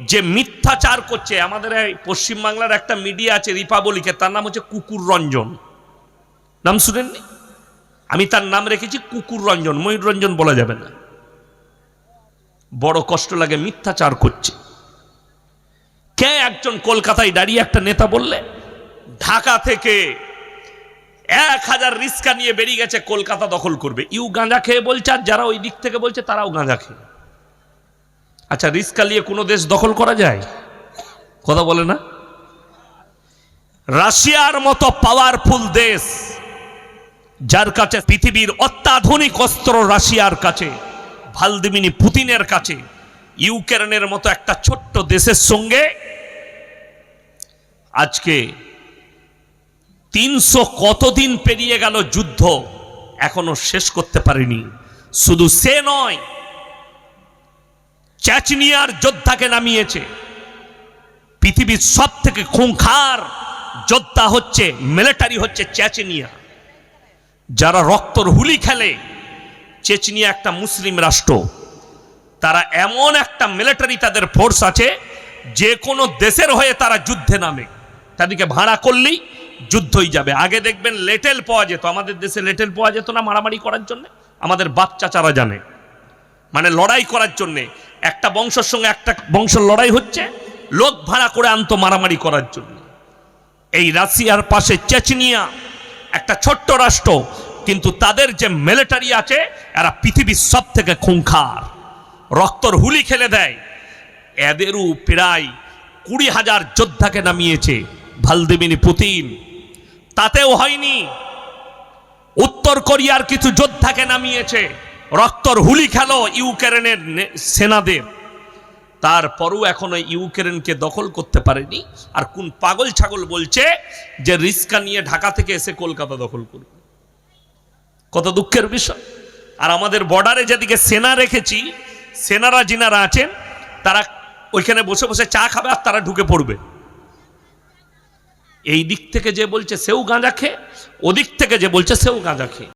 যে মিথ্যাচার করছে, আমাদের এই পশ্চিমবাংলার একটা মিডিয়া আছে রিপাবলিকে, তার নাম হচ্ছে কুকুর রঞ্জন, নাম শুনেননি? আমি তার নাম রেখেছি কুকুর রঞ্জন, ময়ূর রঞ্জন বলা যাবে না। বড় কষ্ট লাগে, মিথ্যাচার করছে। কে একজন কলকাতায় দাঁড়িয়ে একটা নেতা বললে ঢাকা থেকে 1000 রিস্কা নিয়ে বেরিয়ে গেছে কলকাতা দখল করবে। ইউ গাঁজা খেয়ে বলছে, আর যারা ওই দিক থেকে বলছে তারাও গাঁজা খেয়ে। আচ্ছা, রিস্কা নিয়ে কোনো দেশ দখল করা যায়? কথা বলে না? রাশিয়ার মতো পাওয়ারফুল দেশ, যার কাছে পৃথিবীর অত্যাধুনিক অস্ত্র, রাশিয়ার কাছে, ভ্লাদিমির পুতিনের কাছে, ইউক্রেনের মতো একটা ছোট্ট দেশের সঙ্গে আজকে 300 কতদিন পেরিয়ে গেল যুদ্ধ, এখনো শেষ করতে পারেনি। শুধু সে নয়, চেচনিয়ার যোদ্ধাকে নামিয়েছে। পৃথিবীর সব থেকে খুঙ্খার যোদ্ধা হচ্ছে, মিলিটারি হচ্ছে চেচনিয়া, যারা রক্তর হুলি খেলে। চেচনিয়া একটা মুসলিম রাষ্ট্র, তারা এমন একটা মিলিটারি, তাদের ফোর্স আছে, যে কোনো দেশের হয়ে তারা যুদ্ধে নামে। তাদেরকে ভাড়া করলেই যুদ্ধই যাবে। আগে দেখবেন লেটেল পাওয়া যেত, আমাদের দেশে লেটেল পাওয়া যেত না মারামারি করার জন্য। আমাদের বাপ চাচারা জানে, মানে লড়াই করার জন্যে, একটা বংশের সঙ্গে একটা বংশের লড়াই হচ্ছে, লোক ভাড়া করে আনতো মারামারি করার জন্য। এই রাশিয়ার পাশে চেচনিয়া একটা ছোট্ট রাষ্ট্র, কিন্তু তাদের যে মিলিটারি আছে, এরা পৃথিবীর সব থেকে খুঙ্খার, রক্তর হুলি খেলে দেয়। এদেরও প্রায় 20,000 যোদ্ধাকে নামিয়েছে ভ্লাদিমির পুতিন। তাতেও হয়নি, উত্তর কোরিয়ার কিছু যোদ্ধাকে নামিয়েছে, রক্তর হুলি খেলো ইউক্রেনের সেনাদের। তারপরও এখনো ইউক্রেনকে দখল করতে পারেনি। আর কোন পাগল ছাগল বলছে যে রিস্কা নিয়ে ঢাকা থেকে এসে কলকাতা দখল করবে? কত দুঃখের বিষয়। আর আমাদের বর্ডারে যেদিকে সেনা রেখেছি, সেনারা যিনারা আছেন, তারা ওইখানে বসে বসে চা খাবে আর তারা ঢুকে পড়বে। এই দিক থেকে যে বলছে সেও গাঁজা খেয়ে, ওদিক থেকে যে বলছে সেও গাঁজা খেয়ে।